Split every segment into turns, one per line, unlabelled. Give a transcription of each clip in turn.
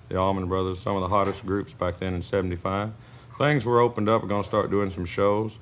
the Allman Brothers, some of the hottest groups back then in '75. Things were opened up. We're going to start doing some shows.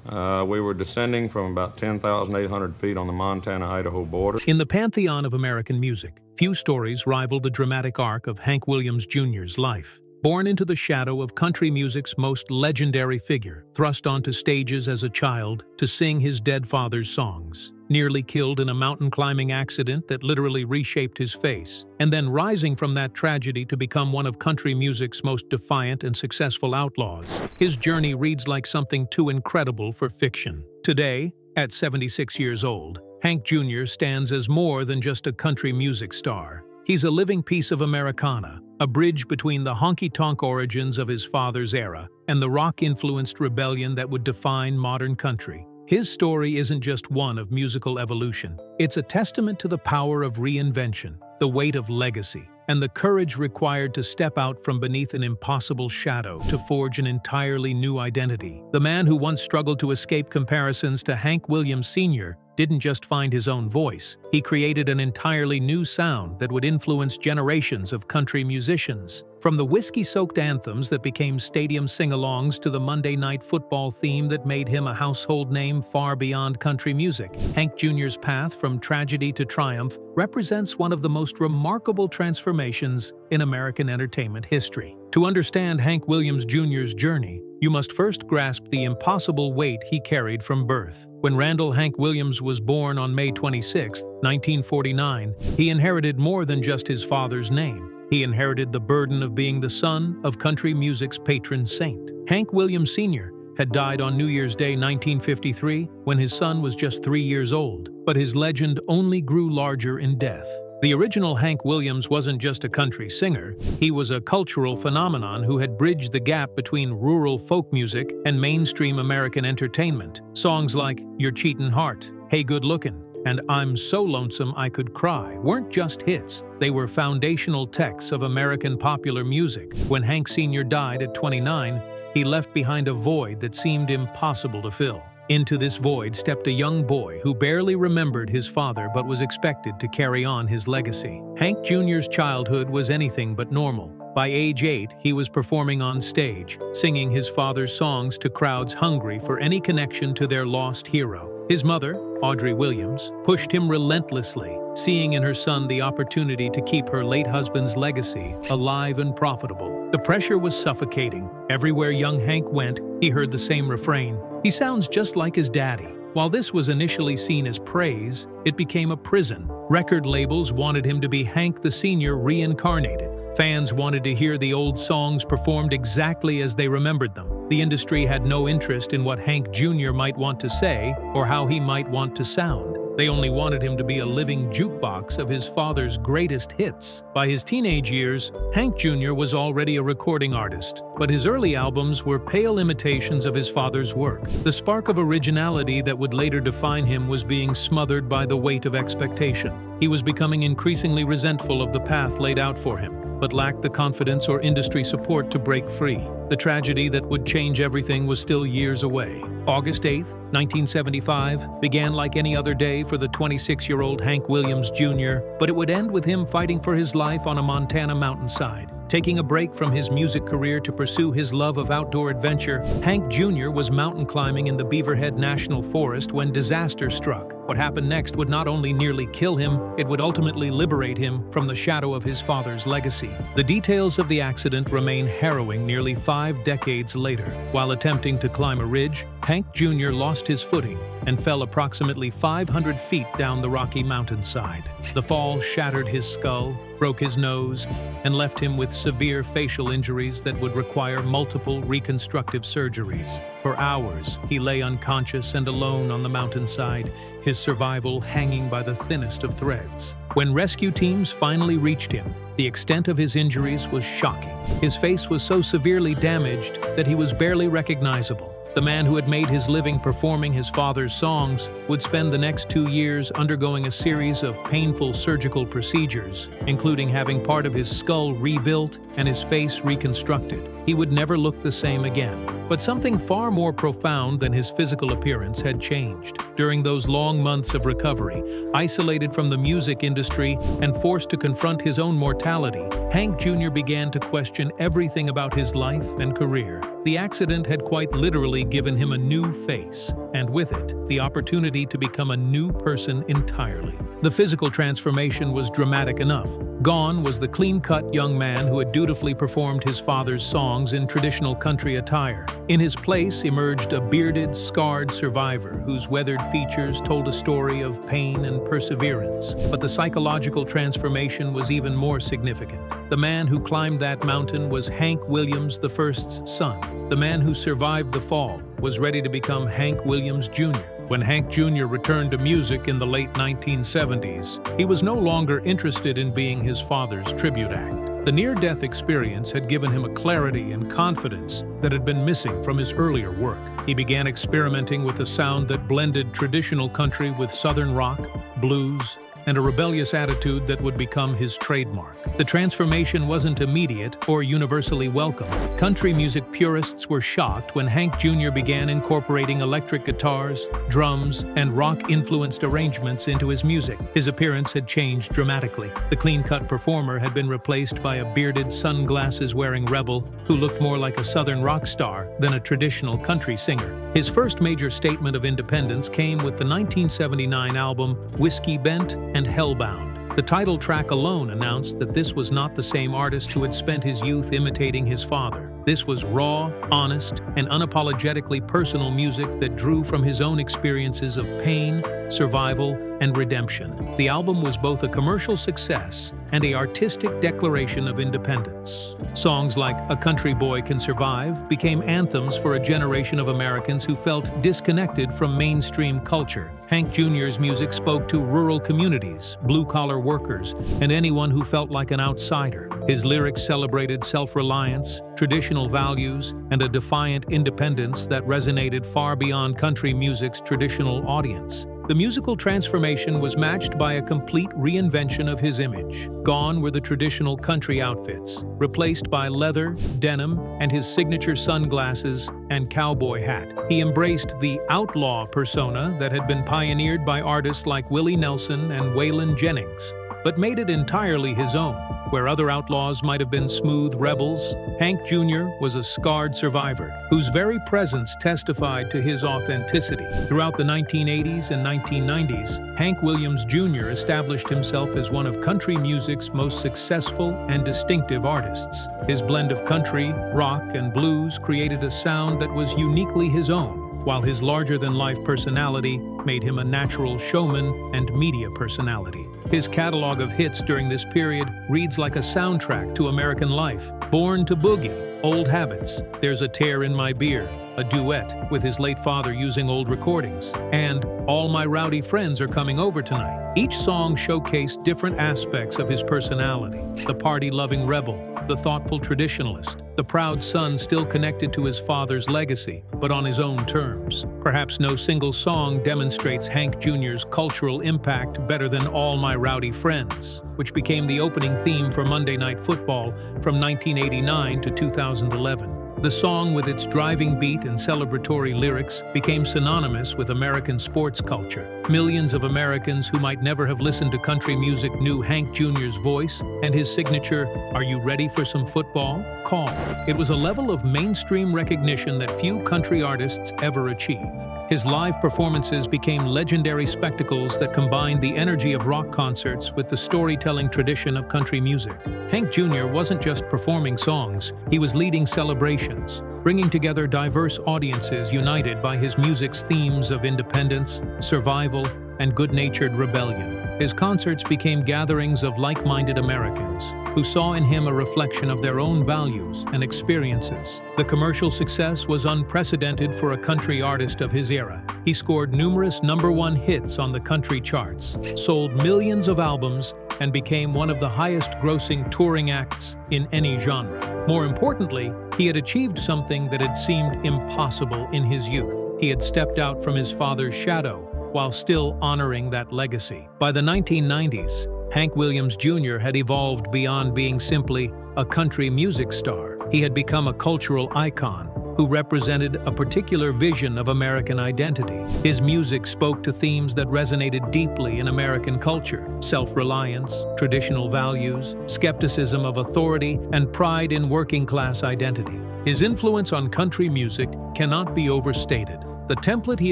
We were descending from about 10,800 feet on the Montana-Idaho border.
In the pantheon of American music, few stories rival the dramatic arc of Hank Williams Jr.'s life. Born into the shadow of country music's most legendary figure, thrust onto stages as a child to sing his dead father's songs, nearly killed in a mountain-climbing accident that literally reshaped his face, and then rising from that tragedy to become one of country music's most defiant and successful outlaws. His journey reads like something too incredible for fiction. Today, at 76 years old, Hank Jr. stands as more than just a country music star. He's a living piece of Americana, a bridge between the honky-tonk origins of his father's era and the rock-influenced rebellion that would define modern country. His story isn't just one of musical evolution. It's a testament to the power of reinvention, the weight of legacy, and the courage required to step out from beneath an impossible shadow to forge an entirely new identity. The man who once struggled to escape comparisons to Hank Williams Sr. didn't just find his own voice. He created an entirely new sound that would influence generations of country musicians. From the whiskey-soaked anthems that became stadium sing-alongs to the Monday Night Football theme that made him a household name far beyond country music, Hank Jr.'s path from tragedy to triumph represents one of the most remarkable transformations in American entertainment history. To understand Hank Williams Jr.'s journey, you must first grasp the impossible weight he carried from birth. When Randall Hank Williams was born on May 26, 1949, he inherited more than just his father's name. He inherited the burden of being the son of country music's patron saint. Hank Williams Sr. had died on New Year's Day 1953 when his son was just 3 years old, but his legend only grew larger in death. The original Hank Williams wasn't just a country singer, he was a cultural phenomenon who had bridged the gap between rural folk music and mainstream American entertainment. Songs like Your Cheatin' Heart, Hey Good Lookin', and I'm So Lonesome I Could Cry weren't just hits, they were foundational texts of American popular music. When Hank Sr. died at 29, he left behind a void that seemed impossible to fill. Into this void stepped a young boy who barely remembered his father but was expected to carry on his legacy. Hank Jr.'s childhood was anything but normal. By age 8, he was performing on stage, singing his father's songs to crowds hungry for any connection to their lost hero. His mother, Audrey Williams, pushed him relentlessly, seeing in her son the opportunity to keep her late husband's legacy alive and profitable. The pressure was suffocating. Everywhere young Hank went, he heard the same refrain. He sounds just like his daddy. While this was initially seen as praise, it became a prison. Record labels wanted him to be Hank the Sr. reincarnated. Fans wanted to hear the old songs performed exactly as they remembered them. The industry had no interest in what Hank Jr. might want to say or how he might want to sound. They only wanted him to be a living jukebox of his father's greatest hits. By his teenage years, Hank Jr. was already a recording artist, but his early albums were pale imitations of his father's work. The spark of originality that would later define him was being smothered by the weight of expectation. He was becoming increasingly resentful of the path laid out for him, but lacked the confidence or industry support to break free. The tragedy that would change everything was still years away. August 8, 1975, began like any other day for the 26-year-old Hank Williams Jr., but it would end with him fighting for his life on a Montana mountainside. Taking a break from his music career to pursue his love of outdoor adventure, Hank Jr. was mountain climbing in the Beaverhead National Forest when disaster struck. What happened next would not only nearly kill him, it would ultimately liberate him from the shadow of his father's legacy. The details of the accident remain harrowing nearly 5 decades later. While attempting to climb a ridge, Hank Jr. lost his footing and fell approximately 500 feet down the rocky mountainside. The fall shattered his skull, broke his nose, and left him with severe facial injuries that would require multiple reconstructive surgeries. For hours, he lay unconscious and alone on the mountainside, his survival hanging by the thinnest of threads. When rescue teams finally reached him, the extent of his injuries was shocking. His face was so severely damaged that he was barely recognizable. The man who had made his living performing his father's songs would spend the next 2 years undergoing a series of painful surgical procedures, including having part of his skull rebuilt and his face reconstructed. he would never look the same again. But something far more profound than his physical appearance had changed. During those long months of recovery, isolated from the music industry and forced to confront his own mortality, Hank Jr. began to question everything about his life and career. The accident had quite literally given him a new face, and with it, the opportunity to become a new person entirely. The physical transformation was dramatic enough. Gone was the clean-cut young man who had dutifully performed his father's songs in traditional country attire. In his place emerged a bearded, scarred survivor whose weathered features told a story of pain and perseverance. But the psychological transformation was even more significant. The man who climbed that mountain was Hank Williams I's son. The man who survived the fall was ready to become Hank Williams Jr. When Hank Jr. returned to music in the late 1970s, he was no longer interested in being his father's tribute act. The near-death experience had given him a clarity and confidence that had been missing from his earlier work. He began experimenting with a sound that blended traditional country with southern rock, blues, and a rebellious attitude that would become his trademark. The transformation wasn't immediate or universally welcome. Country music purists were shocked when Hank Jr. began incorporating electric guitars, drums, and rock-influenced arrangements into his music. His appearance had changed dramatically. The clean-cut performer had been replaced by a bearded, sunglasses-wearing rebel who looked more like a southern rock star than a traditional country singer. His first major statement of independence came with the 1979 album Whiskey Bent and Hellbound. The title track alone announced that this was not the same artist who had spent his youth imitating his father. This was raw, honest, and unapologetically personal music that drew from his own experiences of pain, survival, and redemption. The album was both a commercial success and an artistic declaration of independence. Songs like A Country Boy Can Survive became anthems for a generation of Americans who felt disconnected from mainstream culture. Hank Jr.'s music spoke to rural communities, blue-collar workers, and anyone who felt like an outsider. His lyrics celebrated self-reliance, traditional values, and a defiant independence that resonated far beyond country music's traditional audience. The musical transformation was matched by a complete reinvention of his image. Gone were the traditional country outfits, replaced by leather, denim, and his signature sunglasses and cowboy hat. He embraced the outlaw persona that had been pioneered by artists like Willie Nelson and Waylon Jennings, but made it entirely his own. Where other outlaws might have been smooth rebels, Hank Jr. was a scarred survivor whose very presence testified to his authenticity. Throughout the 1980s and 1990s, Hank Williams Jr. established himself as one of country music's most successful and distinctive artists. His blend of country, rock, and blues created a sound that was uniquely his own, while his larger-than-life personality made him a natural showman and media personality. His catalog of hits during this period reads like a soundtrack to American life. Born to Boogie, Old Habits, There's a Tear in My Beer, a duet with his late father using old recordings, and All My Rowdy Friends Are Coming Over Tonight. Each song showcased different aspects of his personality: the party-loving rebel, the thoughtful traditionalist, the proud son still connected to his father's legacy, but on his own terms. Perhaps no single song demonstrates Hank Jr.'s cultural impact better than All My Rowdy Friends, which became the opening theme for Monday Night Football from 1989 to 2011. The song, with its driving beat and celebratory lyrics, became synonymous with American sports culture. Millions of Americans who might never have listened to country music knew Hank Jr.'s voice and his signature, "Are you ready for some football?" call. It was a level of mainstream recognition that few country artists ever achieve. His live performances became legendary spectacles that combined the energy of rock concerts with the storytelling tradition of country music. Hank Jr. wasn't just performing songs, he was leading celebrations, bringing together diverse audiences united by his music's themes of independence, survival, and good-natured rebellion. His concerts became gatherings of like-minded Americans who saw in him a reflection of their own values and experiences. The commercial success was unprecedented for a country artist of his era. He scored numerous #1 hits on the country charts, sold millions of albums, and became one of the highest-grossing touring acts in any genre. More importantly, he had achieved something that had seemed impossible in his youth. He had stepped out from his father's shadow while still honoring that legacy. By the 1990s, Hank Williams Jr. had evolved beyond being simply a country music star. He had become a cultural icon who represented a particular vision of American identity. His music spoke to themes that resonated deeply in American culture: self-reliance, traditional values, skepticism of authority, and pride in working-class identity. His influence on country music cannot be overstated. The template he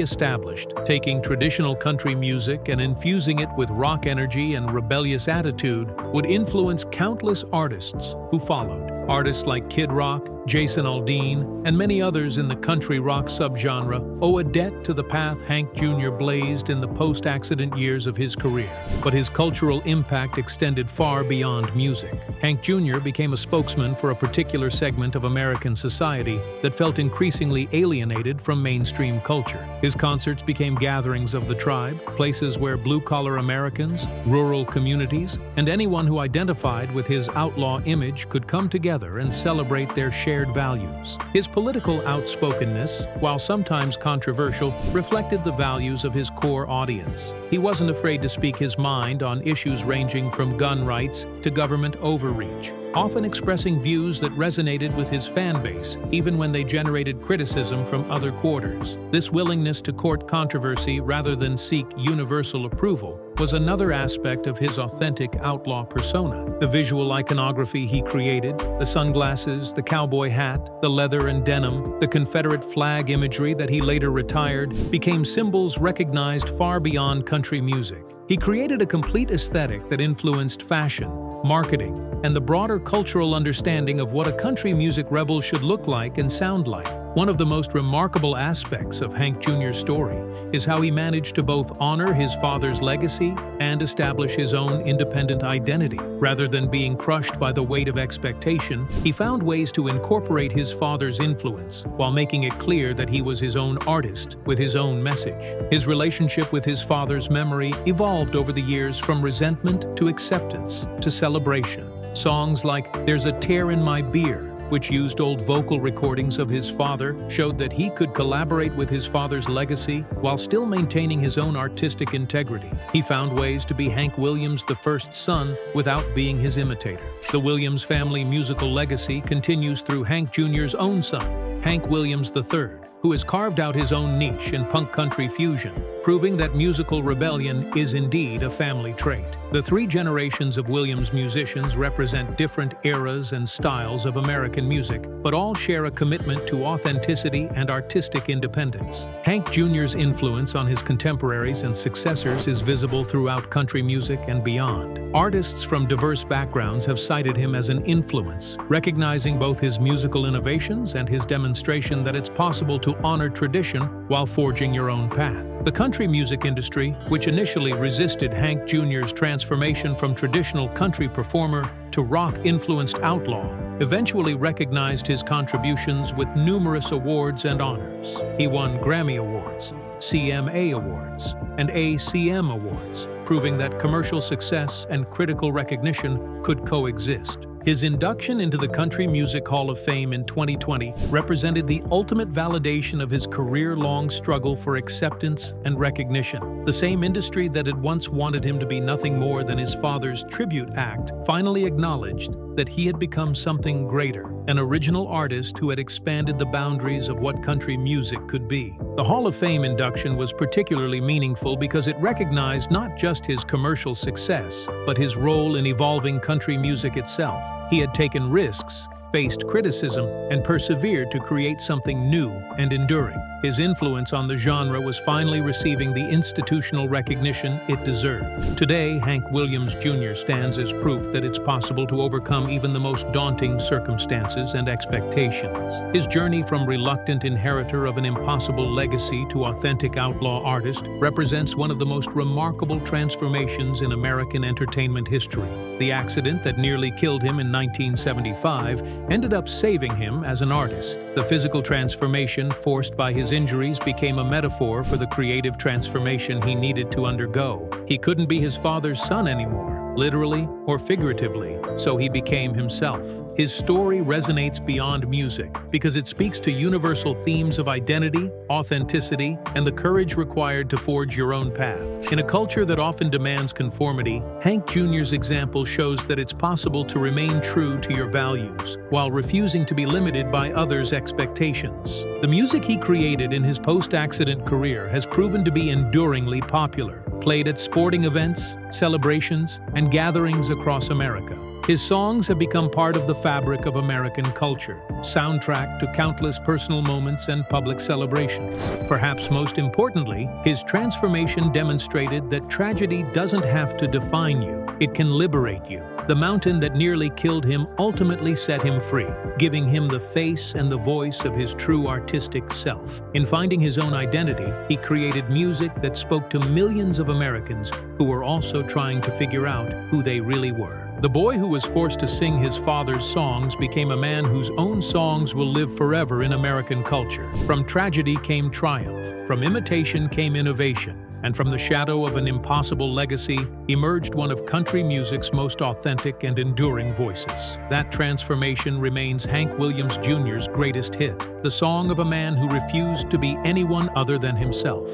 established, taking traditional country music and infusing it with rock energy and rebellious attitude, would influence countless artists who followed. Artists like Kid Rock, Jason Aldean, and many others in the country rock subgenre owe a debt to the path Hank Jr. blazed in the post-accident years of his career. But his cultural impact extended far beyond music. Hank Jr. became a spokesman for a particular segment of American society that felt increasingly alienated from mainstream culture. His concerts became gatherings of the tribe, places where blue-collar Americans, rural communities, and anyone who identified with his outlaw image could come together and celebrate their shared values. His political outspokenness, while sometimes controversial, reflected the values of his core audience. He wasn't afraid to speak his mind on issues ranging from gun rights to government overreach, often expressing views that resonated with his fan base, even when they generated criticism from other quarters. This willingness to court controversy rather than seek universal approval was another aspect of his authentic outlaw persona. The visual iconography he created, the sunglasses, the cowboy hat, the leather and denim, the Confederate flag imagery that he later retired, became symbols recognized far beyond country music. He created a complete aesthetic that influenced fashion, marketing, and the broader cultural understanding of what a country music rebel should look like and sound like. One of the most remarkable aspects of Hank Jr.'s story is how he managed to both honor his father's legacy and establish his own independent identity. Rather than being crushed by the weight of expectation, he found ways to incorporate his father's influence while making it clear that he was his own artist with his own message. His relationship with his father's memory evolved over the years from resentment to acceptance to celebration. Songs like "There's a Tear in My Beer," which used old vocal recordings of his father, showed that he could collaborate with his father's legacy while still maintaining his own artistic integrity. He found ways to be Hank Williams' the first son without being his imitator. The Williams family musical legacy continues through Hank Jr.'s own son, Hank Williams III, who has carved out his own niche in punk country fusion, proving that musical rebellion is indeed a family trait. The three generations of Williams musicians represent different eras and styles of American music, but all share a commitment to authenticity and artistic independence. Hank Jr.'s influence on his contemporaries and successors is visible throughout country music and beyond. Artists from diverse backgrounds have cited him as an influence, recognizing both his musical innovations and his demonstration that it's possible to honor tradition while forging your own path. The country music industry, which initially resisted Hank Jr.'s transformation from traditional country performer to rock-influenced outlaw, eventually recognized his contributions with numerous awards and honors. He won Grammy Awards, CMA Awards, and ACM Awards, proving that commercial success and critical recognition could coexist. His induction into the Country Music Hall of Fame in 2020 represented the ultimate validation of his career-long struggle for acceptance and recognition. The same industry that had once wanted him to be nothing more than his father's tribute act finally acknowledged that he had become something greater, an original artist who had expanded the boundaries of what country music could be. The Hall of Fame induction was particularly meaningful because it recognized not just his commercial success, but his role in evolving country music itself. He had taken risks, faced criticism, and persevered to create something new and enduring. His influence on the genre was finally receiving the institutional recognition it deserved. Today, Hank Williams Jr. stands as proof that it's possible to overcome even the most daunting circumstances and expectations. His journey from reluctant inheritor of an impossible legacy to authentic outlaw artist represents one of the most remarkable transformations in American entertainment history. The accident that nearly killed him in 1975 ended up saving him as an artist. The physical transformation forced by his injuries became a metaphor for the creative transformation he needed to undergo. He couldn't be his father's son anymore. literally or figuratively, so he became himself. His story resonates beyond music because it speaks to universal themes of identity, authenticity, and the courage required to forge your own path. In a culture that often demands conformity, Hank Jr.'s example shows that it's possible to remain true to your values while refusing to be limited by others' expectations. The music he created in his post-accident career has proven to be enduringly popular, played at sporting events, celebrations, and gatherings across America. His songs have become part of the fabric of American culture, soundtrack to countless personal moments and public celebrations. Perhaps most importantly, his transformation demonstrated that tragedy doesn't have to define you, it can liberate you. The mountain that nearly killed him ultimately set him free, giving him the face and the voice of his true artistic self. In finding his own identity, he created music that spoke to millions of Americans who were also trying to figure out who they really were. The boy who was forced to sing his father's songs became a man whose own songs will live forever in American culture. From tragedy came triumph, from imitation came innovation, and from the shadow of an impossible legacy emerged one of country music's most authentic and enduring voices. That transformation remains Hank Williams Jr.'s greatest hit, the song of a man who refused to be anyone other than himself.